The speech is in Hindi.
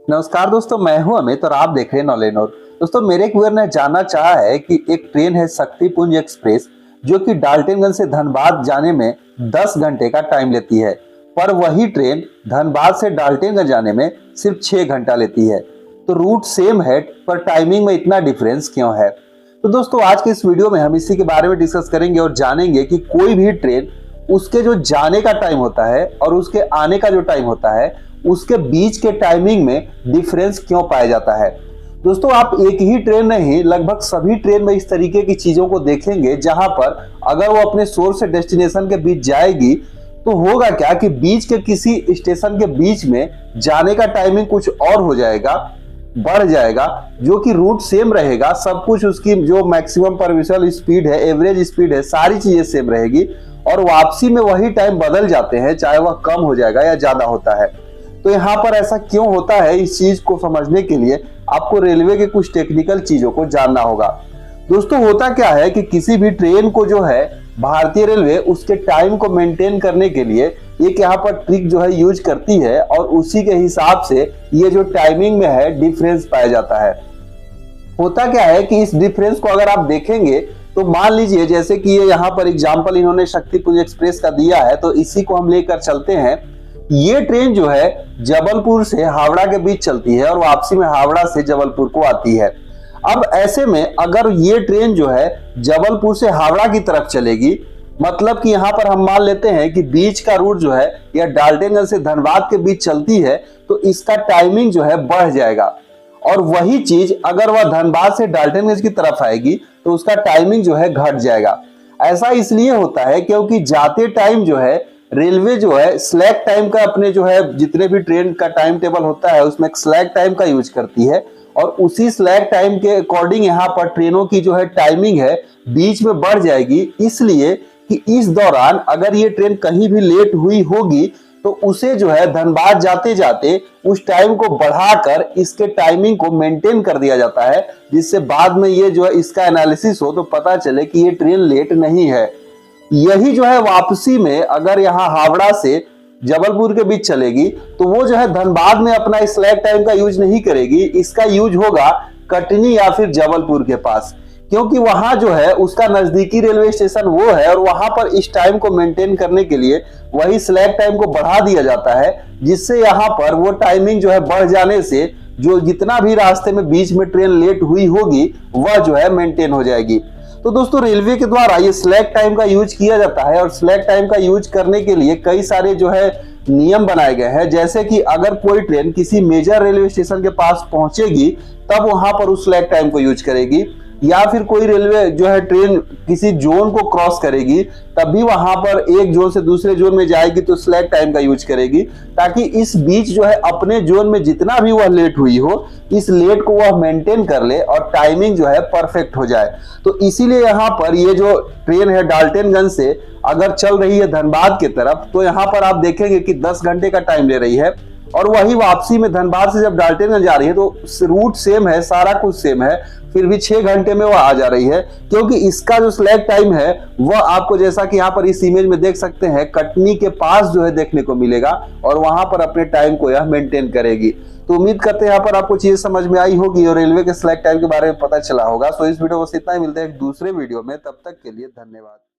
नमस्कार दोस्तों, मैं हूं अमित और आप देख रहे हैं नॉलेज नोट। दोस्तों, मेरे एक व्यूअर ने जानना चाहा है कि एक ट्रेन है शक्तिपुंज एक्सप्रेस जो कि डाल्टनगंज से धनबाद जाने में 10 घंटे का टाइम लेती है, पर वही ट्रेन धनबाद से डाल्टनगंज जाने में सिर्फ 6 घंटा लेती है। तो रूट सेम है पर टाइमिंग में इतना डिफरेंस क्यों है? तो दोस्तों, आज के इस वीडियो में हम इसी के बारे में डिस्कस करेंगे और जानेंगे कि कोई भी ट्रेन उसके जो जाने का टाइम होता है और उसके आने का जो टाइम होता है उसके बीच के टाइमिंग में डिफरेंस क्यों पाया जाता है। दोस्तों, आप एक ही ट्रेन नहीं लगभग सभी ट्रेन में इस तरीके की चीजों को देखेंगे जहां पर अगर वो अपने सोर्स से डेस्टिनेशन के बीच जाएगी तो होगा क्या कि बीच के किसी स्टेशन के बीच में जाने का टाइमिंग कुछ और हो जाएगा, बढ़ जाएगा, जो कि रूट सेम रहेगा, सब कुछ उसकी जो मैक्सिमम परमिशन स्पीड है, एवरेज स्पीड है, सारी चीजें सेम रहेगी और वापसी में वही टाइम बदल जाते हैं, चाहे वह कम हो जाएगा या ज्यादा होता है। तो यहाँ पर ऐसा क्यों होता है, इस चीज को समझने के लिए आपको रेलवे के कुछ टेक्निकल चीजों को जानना होगा। दोस्तों, होता क्या है कि किसी भी ट्रेन को जो है भारतीय रेलवे उसके टाइम को मेंटेन करने के लिए एक यहाँ पर ट्रिक जो है यूज करती है और उसी के हिसाब से ये जो टाइमिंग में है डिफरेंस पाया जाता है। होता क्या है कि इस डिफरेंस को अगर आप देखेंगे तो मान लीजिए जैसे कि ये यहाँ पर एग्जाम्पल इन्होंने शक्तिपुंज एक्सप्रेस का दिया है, तो इसी को हम लेकर चलते हैं। ये ट्रेन जो है जबलपुर से हावड़ा के बीच चलती है और वापसी में हावड़ा से जबलपुर को आती है। अब ऐसे में अगर ये ट्रेन जो है जबलपुर से हावड़ा की तरफ चलेगी, मतलब कि यहाँ पर हम मान लेते हैं कि बीच का रूट जो है या डाल्टनगंज से धनबाद के बीच चलती है, तो इसका टाइमिंग जो है बढ़ जाएगा। और वही चीज अगर वह धनबाद से डाल्टनगंज की तरफ आएगी तो उसका टाइमिंग जो है घट जाएगा। ऐसा इसलिए होता है क्योंकि जाते टाइम जो है रेलवे जो है स्लैक टाइम का अपने जो है जितने भी ट्रेन का टाइम टेबल होता है उसमें स्लैक टाइम का यूज करती है और उसी स्लैक टाइम के अकॉर्डिंग यहाँ पर ट्रेनों की जो है टाइमिंग है बीच में बढ़ जाएगी, इसलिए कि इस दौरान अगर ये ट्रेन कहीं भी लेट हुई होगी तो उसे जो है धनबाद जाते जाते उस टाइम को बढ़ाकर इसके टाइमिंग को मेंटेन कर दिया जाता है, जिससे बाद में ये जो है इसका एनालिसिस हो तो पता चले कि ये ट्रेन लेट नहीं है। यही जो है वापसी में अगर यहाँ हावड़ा से जबलपुर के बीच चलेगी तो वो जो है धनबाद में अपना स्लैक टाइम का यूज नहीं करेगी, इसका यूज होगा कटनी या फिर जबलपुर के पास, क्योंकि वहां जो है उसका नजदीकी रेलवे स्टेशन वो है और वहां पर इस टाइम को मेंटेन करने के लिए वही स्लैक टाइम को बढ़ा दिया जाता है, जिससे यहाँ पर वो टाइमिंग जो है बढ़ जाने से जो जितना भी रास्ते में बीच में ट्रेन लेट हुई होगी वह जो है मेंटेन हो जाएगी। तो दोस्तों, रेलवे के द्वारा ये स्लैक टाइम का यूज किया जाता है और स्लैक टाइम का यूज करने के लिए कई सारे जो है नियम बनाए गए हैं, जैसे कि अगर कोई ट्रेन किसी मेजर रेलवे स्टेशन के पास पहुंचेगी तब वहां पर उस स्लैक टाइम को यूज करेगी, या फिर कोई रेलवे जो है ट्रेन किसी जोन को क्रॉस करेगी तब भी वहां पर एक जोन से दूसरे जोन में जाएगी तो स्लैक टाइम का यूज करेगी, ताकि इस बीच जो है अपने जोन में जितना भी वह लेट हुई हो इस लेट को वह मेंटेन कर ले और टाइमिंग जो है परफेक्ट हो जाए। तो इसीलिए यहाँ पर ये जो ट्रेन है डाल्टनगंज से अगर चल रही है धनबाद की तरफ तो यहाँ पर आप देखेंगे कि 10 घंटे का टाइम ले रही है और वही वापसी में धनबाद से जब डाल्टनगंज जा रही है तो रूट सेम है, सारा कुछ सेम है, फिर भी 6 घंटे में वह आ जा रही है, क्योंकि इसका जो स्लैक टाइम है वह आपको जैसा कि यहाँ पर इस इमेज में देख सकते हैं कटनी के पास जो है देखने को मिलेगा और वहां पर अपने टाइम को यह मेंटेन करेगी। तो उम्मीद करते हैं यहाँ पर आपको चीज समझ में आई होगी और रेलवे के स्लैक टाइम के बारे में पता चला होगा। सो इस वीडियो को इतना ही, मिलते हैं एक दूसरे वीडियो में, तब तक के लिए धन्यवाद।